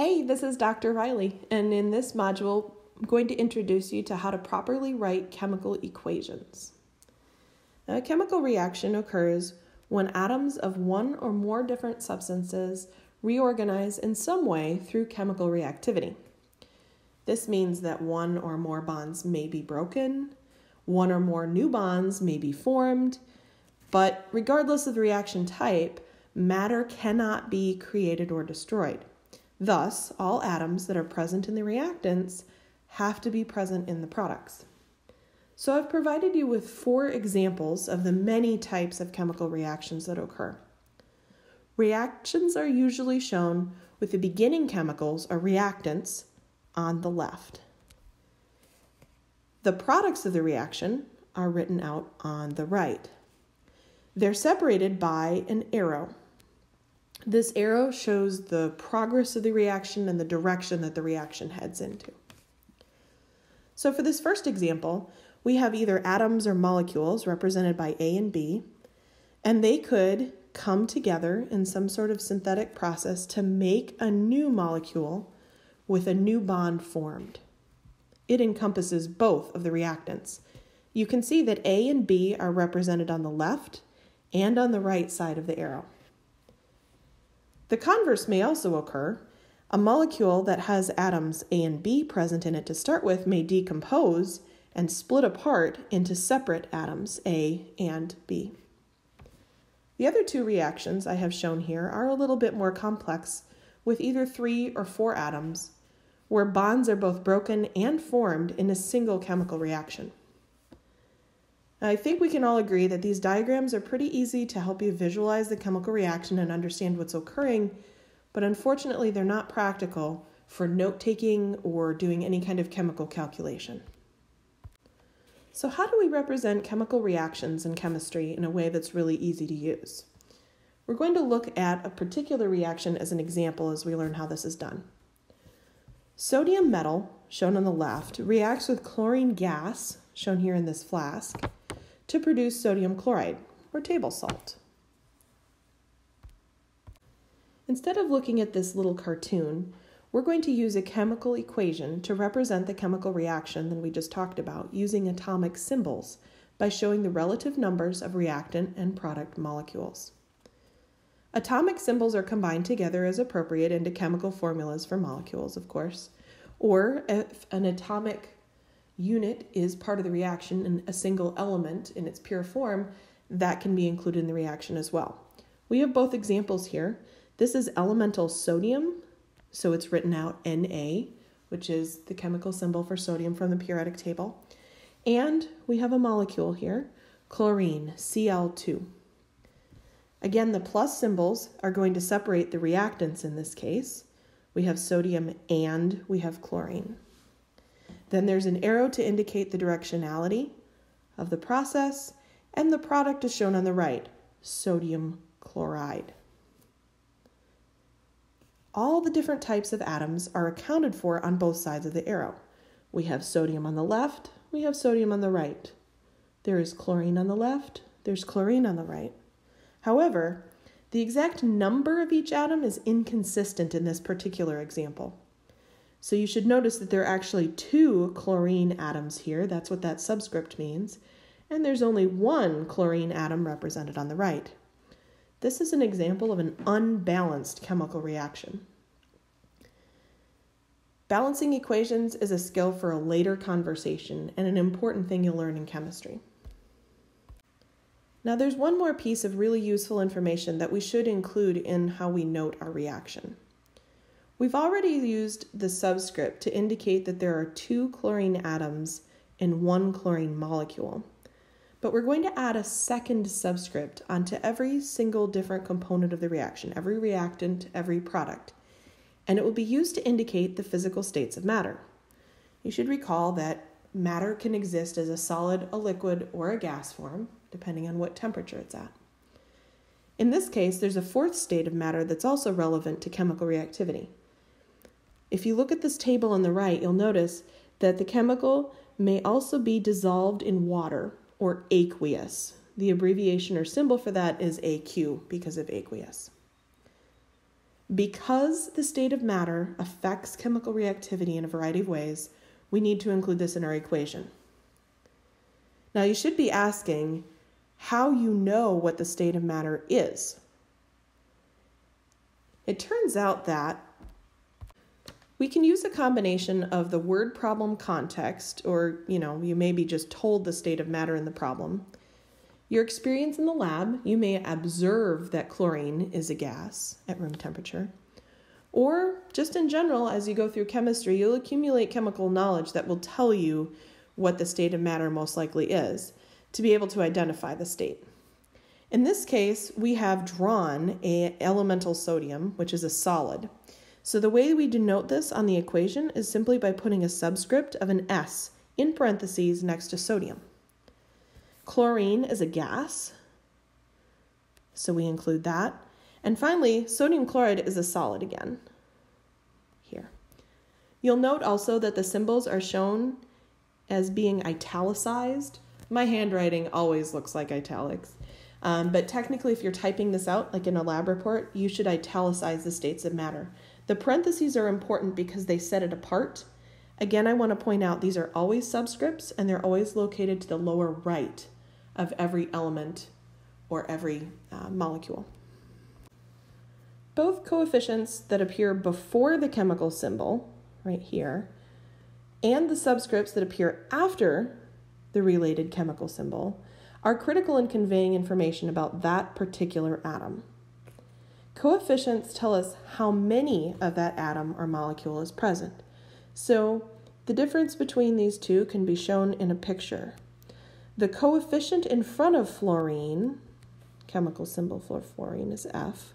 Hey, this is Dr. Riley, and in this module, I'm going to introduce you to how to properly write chemical equations. A chemical reaction occurs when atoms of one or more different substances reorganize in some way through chemical reactivity. This means that one or more bonds may be broken, one or more new bonds may be formed, but regardless of the reaction type, matter cannot be created or destroyed. Thus, all atoms that are present in the reactants have to be present in the products. So I've provided you with 4 examples of the many types of chemical reactions that occur. Reactions are usually shown with the beginning chemicals or reactants on the left. The products of the reaction are written out on the right. They're separated by an arrow. This arrow shows the progress of the reaction and the direction that the reaction heads into. So for this first example, we have either atoms or molecules represented by A and B, and they could come together in some sort of synthetic process to make a new molecule with a new bond formed. It encompasses both of the reactants. You can see that A and B are represented on the left and on the right side of the arrow. The converse may also occur. A molecule that has atoms A and B present in it to start with may decompose and split apart into separate atoms A and B. The other 2 reactions I have shown here are a little bit more complex, with either 3 or 4 atoms, where bonds are both broken and formed in a single chemical reaction. I think we can all agree that these diagrams are pretty easy to help you visualize the chemical reaction and understand what's occurring, but unfortunately they're not practical for note-taking or doing any kind of chemical calculation. So how do we represent chemical reactions in chemistry in a way that's really easy to use? We're going to look at a particular reaction as an example as we learn how this is done. Sodium metal, shown on the left, reacts with chlorine gas, shown here in this flask, to produce sodium chloride, or table salt. Instead of looking at this little cartoon, we're going to use a chemical equation to represent the chemical reaction that we just talked about using atomic symbols by showing the relative numbers of reactant and product molecules. Atomic symbols are combined together as appropriate into chemical formulas for molecules, of course, or if an atomic unit is part of the reaction and a single element in its pure form, that can be included in the reaction as well. We have both examples here. This is elemental sodium, so it's written out Na, which is the chemical symbol for sodium from the periodic table. And we have a molecule here, chlorine, Cl2. Again, the plus symbols are going to separate the reactants in this case. We have sodium and we have chlorine. Then there's an arrow to indicate the directionality of the process, and the product is shown on the right, sodium chloride. All the different types of atoms are accounted for on both sides of the arrow. We have sodium on the left, we have sodium on the right. There is chlorine on the left, there's chlorine on the right. However, the exact number of each atom is inconsistent in this particular example. So you should notice that there are actually 2 chlorine atoms here. That's what that subscript means. And there's only 1 chlorine atom represented on the right. This is an example of an unbalanced chemical reaction. Balancing equations is a skill for a later conversation and an important thing you'll learn in chemistry. Now there's one more piece of really useful information that we should include in how we note our reaction. We've already used the subscript to indicate that there are 2 chlorine atoms in 1 chlorine molecule, but we're going to add a second subscript onto every single different component of the reaction, every reactant, every product, and it will be used to indicate the physical states of matter. You should recall that matter can exist as a solid, a liquid, or a gas form, depending on what temperature it's at. In this case, there's a 4th state of matter that's also relevant to chemical reactivity. If you look at this table on the right, you'll notice that the chemical may also be dissolved in water, or aqueous. The abbreviation or symbol for that is AQ because of aqueous. Because the state of matter affects chemical reactivity in a variety of ways, we need to include this in our equation. Now, you should be asking how you know what the state of matter is. It turns out that we can use a combination of the word problem context, or, you may be just told the state of matter in the problem. Your experience in the lab, you may observe that chlorine is a gas at room temperature. Or just in general, as you go through chemistry, you'll accumulate chemical knowledge that will tell you what the state of matter most likely is, to be able to identify the state. In this case, we have drawn an elemental sodium, which is a solid. So the way we denote this on the equation is simply by putting a subscript of an S in parentheses next to sodium. Chlorine is a gas, so we include that. And finally, sodium chloride is a solid again, here. You'll note also that the symbols are shown as being italicized. My handwriting always looks like italics. But technically, if you're typing this out, like in a lab report, you should italicize the states of matter. The parentheses are important because they set it apart. Again, I want to point out these are always subscripts, and they're always located to the lower right of every element or every molecule. Both coefficients that appear before the chemical symbol, right here, and the subscripts that appear after the related chemical symbol are critical in conveying information about that particular atom. Coefficients tell us how many of that atom or molecule is present. So the difference between these two can be shown in a picture. The coefficient in front of fluorine, chemical symbol for fluorine is F,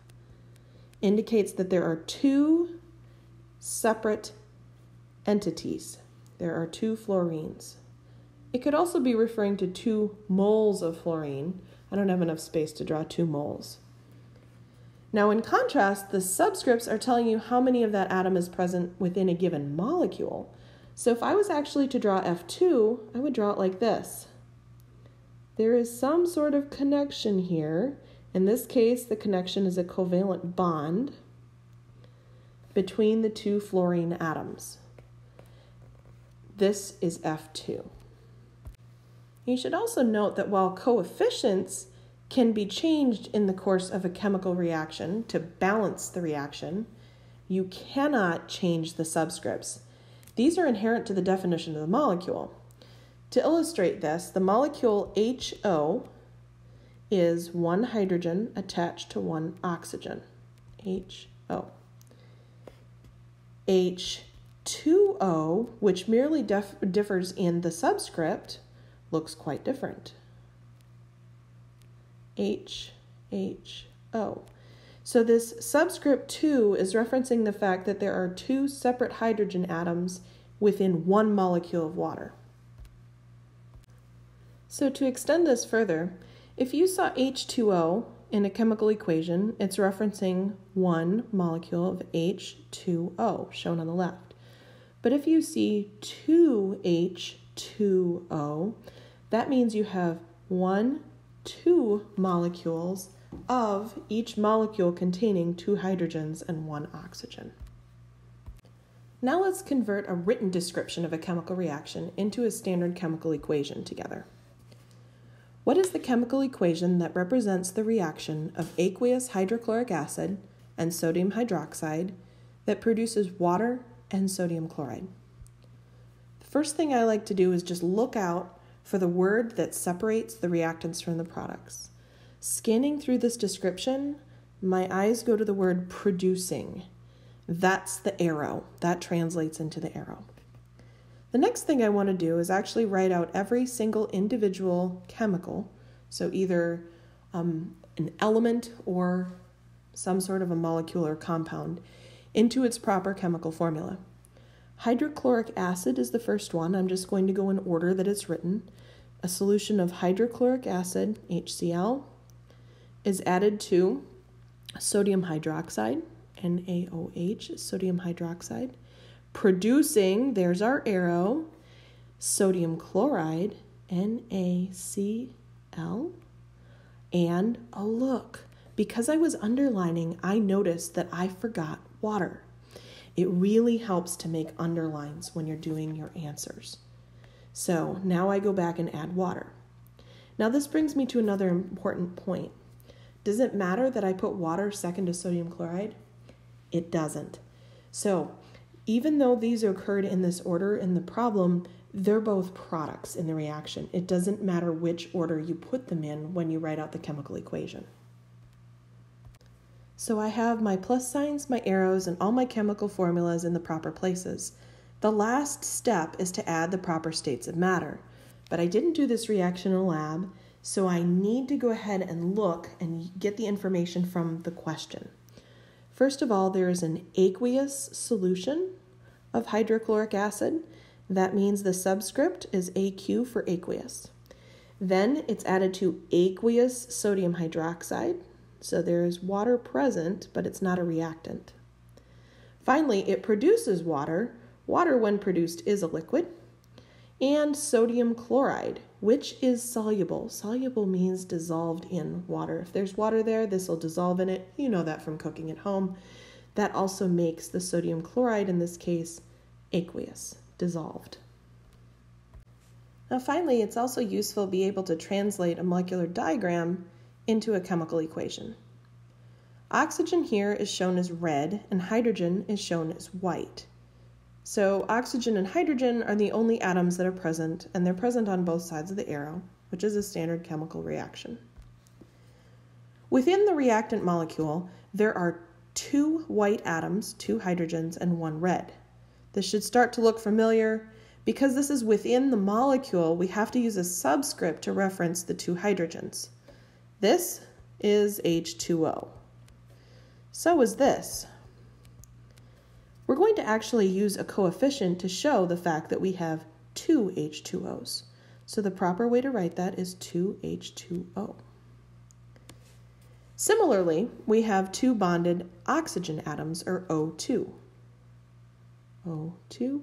indicates that there are two separate entities. There are two fluorines. It could also be referring to 2 moles of fluorine. I don't have enough space to draw 2 moles. Now, in contrast, the subscripts are telling you how many of that atom is present within a given molecule. So if I was actually to draw F2, I would draw it like this. There is some sort of connection here. In this case, the connection is a covalent bond between the 2 fluorine atoms. This is F2. You should also note that while coefficients can be changed in the course of a chemical reaction to balance the reaction, you cannot change the subscripts. These are inherent to the definition of the molecule. To illustrate this, the molecule HO is 1 hydrogen attached to 1 oxygen. HO. H2O, which merely differs in the subscript, looks quite different. HO. So this subscript 2 is referencing the fact that there are 2 separate hydrogen atoms within 1 molecule of water. So to extend this further, if you saw H2O in a chemical equation, it's referencing 1 molecule of H2O, shown on the left. But if you see 2H2O, that means you have 2 molecules of each molecule containing 2 hydrogens and 1 oxygen. Now let's convert a written description of a chemical reaction into a standard chemical equation together. What is the chemical equation that represents the reaction of aqueous hydrochloric acid and sodium hydroxide that produces water and sodium chloride? The first thing I like to do is just look out for the word that separates the reactants from the products. Scanning through this description, my eyes go to the word producing. That's the arrow. That translates into the arrow. The next thing I want to do is actually write out every single individual chemical, so either an element or some sort of a molecule or compound, into its proper chemical formula. Hydrochloric acid is the first one. I'm just going to go in order that it's written. A solution of hydrochloric acid, HCl, is added to sodium hydroxide, NaOH, sodium hydroxide, producing, there's our arrow, sodium chloride, NaCl, and, oh look, Because I was underlining, I noticed that I forgot water. It really helps to make underlines when you're doing your answers. So now I go back and add water. Now this brings me to another important point. Does it matter that I put water second to sodium chloride? It doesn't. So even though these occurred in this order in the problem, they're both products in the reaction. It doesn't matter which order you put them in when you write out the chemical equation. So I have my plus signs, my arrows, and all my chemical formulas in the proper places. The last step is to add the proper states of matter. But I didn't do this reaction in a lab, so I need to go ahead and look and get the information from the question. First of all, there is an aqueous solution of hydrochloric acid. That means the subscript is AQ for aqueous. Then it's added to aqueous sodium hydroxide. So there is water present, but it's not a reactant. Finally, it produces water. Water, when produced, is a liquid. And sodium chloride, which is soluble. Soluble means dissolved in water. If there's water there, this will dissolve in it. You know that from cooking at home. That also makes the sodium chloride, in this case, aqueous, dissolved. Now finally, it's also useful to be able to translate a molecular diagram into a chemical equation. Oxygen here is shown as red and hydrogen is shown as white. So oxygen and hydrogen are the only atoms that are present, and they're present on both sides of the arrow, which is a standard chemical reaction. Within the reactant molecule, there are 2 white atoms, 2 hydrogens, and 1 red. This should start to look familiar. Because this is within the molecule, we have to use a subscript to reference the 2 hydrogens. This is H2O. So is this. We're going to actually use a coefficient to show the fact that we have 2 H2Os. So the proper way to write that is 2H2O. Similarly, we have 2 bonded oxygen atoms, or O2. O2,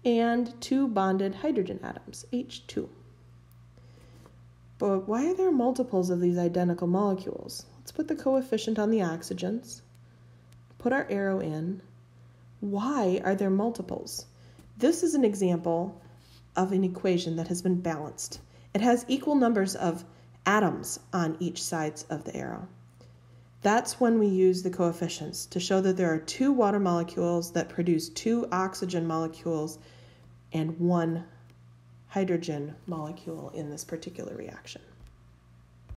and 2 bonded hydrogen atoms, H2. But why are there multiples of these identical molecules? Let's put the coefficient on the oxygens, put our arrow in. Why are there multiples? This is an example of an equation that has been balanced. It has equal numbers of atoms on each side of the arrow. That's when we use the coefficients to show that there are 2 water molecules that produce 2 oxygen molecules and 1 hydrogen molecule in this particular reaction.